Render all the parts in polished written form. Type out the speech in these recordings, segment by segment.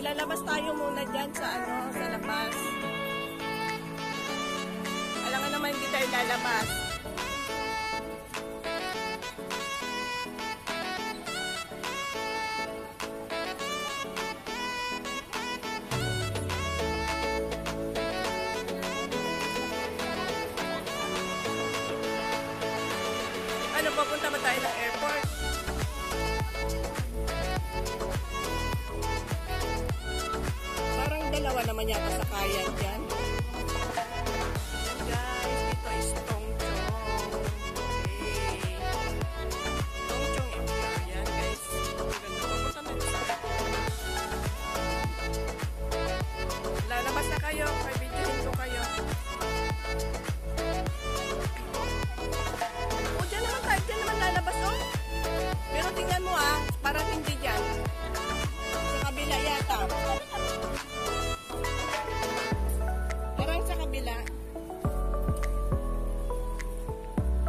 lalabas tayo muna dyan sa sa labas. Alam naman hindi tayo lalabas. Ano, papunta ba tayo ng airport? Parang dalawa naman yata sakayan dyan. Guys, dito is Tongchong. Okay. Tongchong area. Yan guys. Papunta na sa lalabas na kayo. Pag-videoin ko kayo. Diyan naman lalabas, oh. Pero tingnan mo, parang hindi dyan. Sa kabila yata. Parang sa kabila.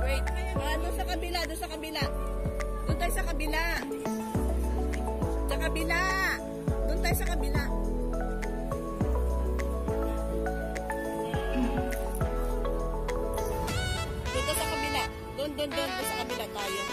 Wait. Doon sa kabila, doon sa kabila. Doon tayo sa kabila. Sa kabila. Doon tayo sa kabila. Doon sa kabila tayo.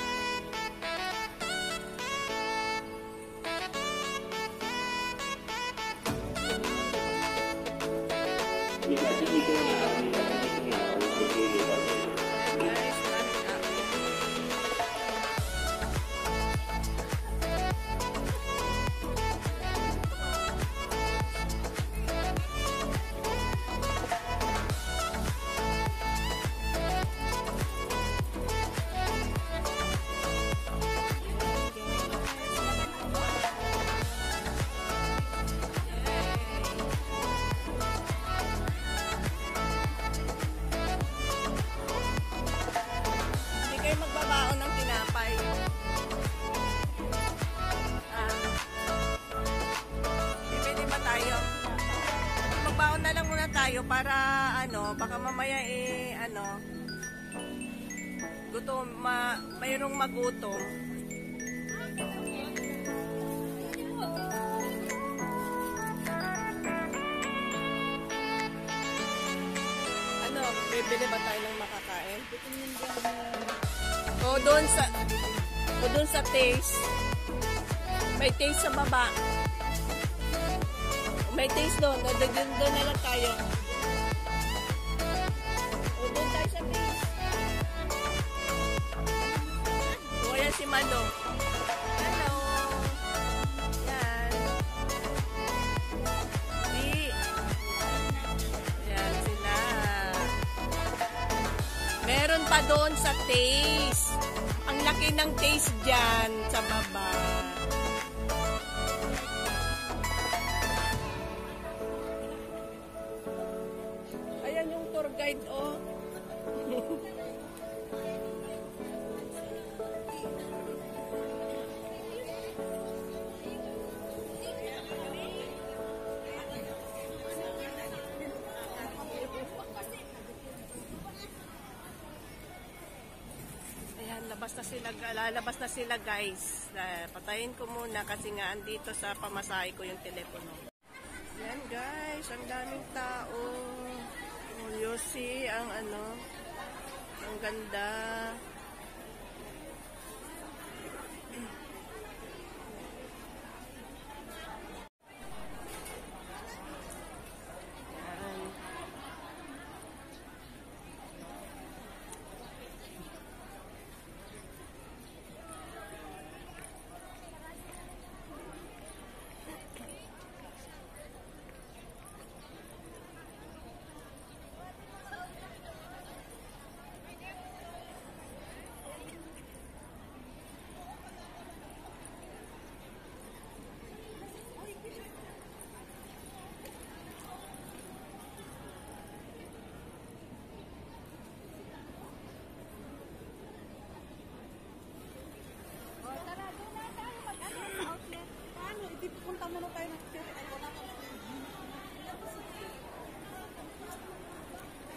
Para baka mamaya gutom, mayroong magutom. Bibili ba tayo ng makakain? O doon sa taste. May taste sa baba. May taste doon. Doon na lang tayo. Doon tayo sa taste. O, ayan si Malo. Hello. Yan. Yan sila. Meron pa doon sa taste. Ang laki ng taste dyan sa baba. Guide, oh. Ayan, lalabas na sila guys. Patayin ko muna kasi nga andito sa pamasahe ko yung telepono. Ayan guys, ang daming tao. You see, ang ganda.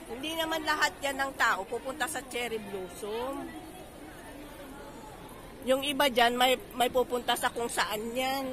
Hindi naman lahat yan ng tao pupunta sa Cherry Blossom. Yung iba dyan may pupunta sa kung saan yan.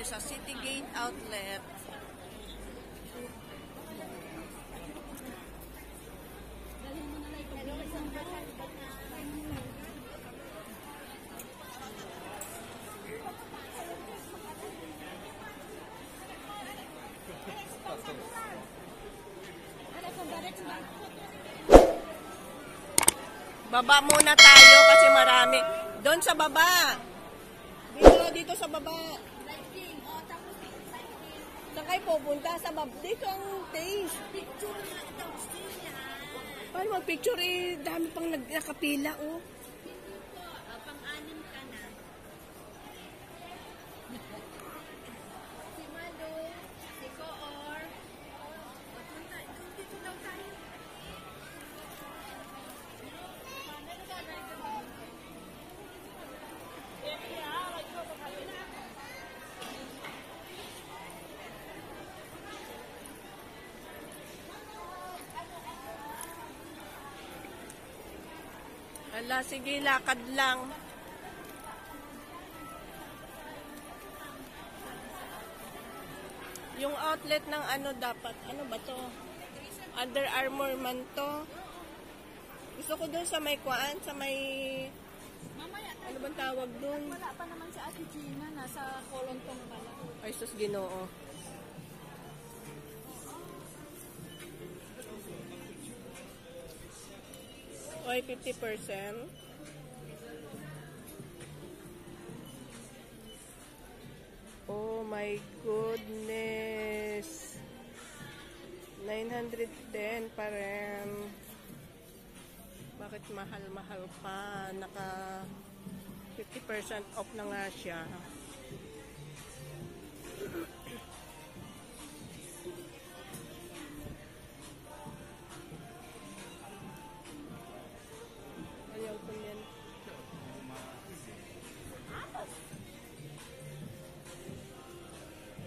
sa Citygate Outlet. Baba muna tayo kasi marami. Doon sa baba. Dito sa baba. Saan kayo pupunta? Sa baba. Dito ang taste. Paano mag-picture eh? Dami pang nakapila oh. Pang-anim ka na. Si Malu, si Koor. Punta, dito daw tayo. Ala, sige, lakad lang. Yung outlet ng ano dapat, ano ba to? Under Armour man to. Gusto ko dun sa may kuan, sa may... Mamaya, Ano bang tawag dun? wala pa naman si Ate Gina. Nasa Kolontong pala. Ay, sus, Ginoo. Ay, 50%. Oh my goodness. 910 pa rin. Bakit mahal-mahal pa? Naka 50% off na nga siya. Ayaw ko yan.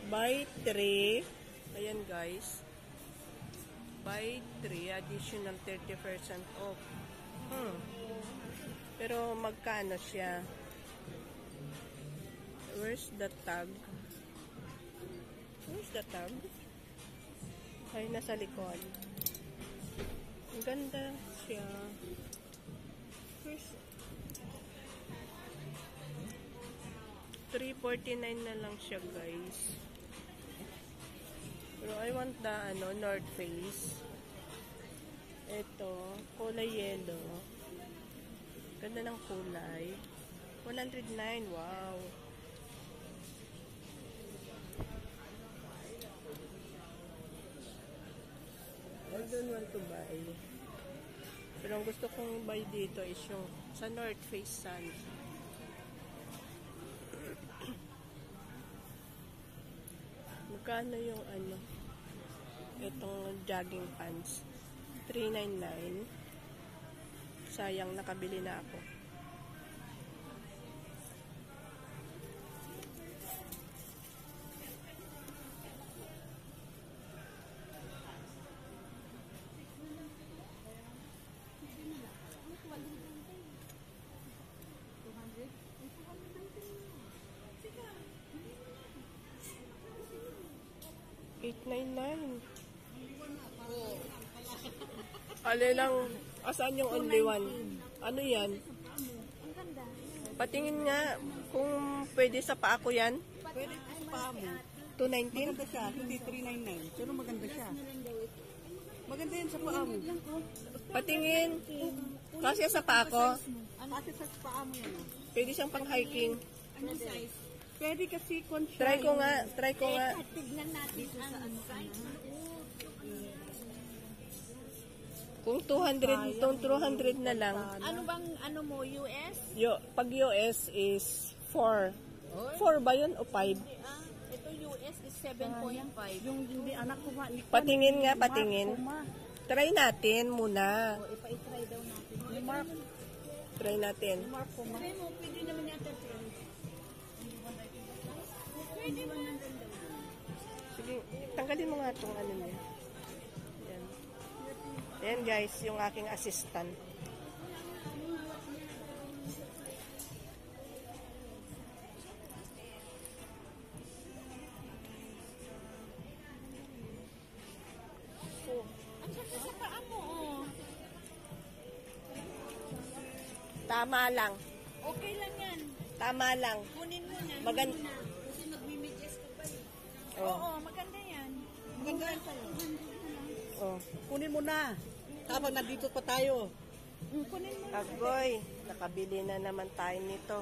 Buy 3. Ayan guys. Buy 3. Additional 30% off. Pero magkano siya? Where's the tag? Where's the tag? Ay, nasa likod. Ang ganda siya. Where's... 349 na lang siya, guys. Pero I want the North Face. Ito, kulay yellow. Ganda ng kulay. 109, wow. I don't want to buy. Pero ang gusto kong buy dito is yung sa North Face Sun. Magkano yung itong jogging pants? 399. Sayang, nakabili na ako. $899. Alin lang, asan yung only one? Ano yan? Ang ganda. Patingin nga kung pwede sa paa ko yan. Pwede sa paa mo. 219? Maganda siya, hindi 399. Pero maganda siya. Maganda yan sa paa mo. Patingin. Kasi sa paa ko, Kasi sa paa mo yan. pwede siyang pang hiking. Ano size? Pwede kasi conscious. Try ko nga. Tignan natin ang size. Kung 200 na lang. Ano bang, mo, US? Pag US is 4. 4 ba yun o 5? Ito US is 7.5. Yung hindi anak ko ma. Patingin nga, patingin. Try natin muna. Ipa-try daw natin. Yung mark. Try natin. Mark ko ma. Pwede naman yata try. Sige, tanggalin mo nga itong niya. Yan. Yan guys, yung aking assistant. Tama lang. Okay lang yan. Tama lang. Kunin mo na. Magan Kasi magmimidges ka pa eh. Oh. Oo, maganda yan. Maganda. Oh. Kunin mo na. Tapos nandito pa tayo. Kunin mo. Agoy, nakabili na naman tayo nito.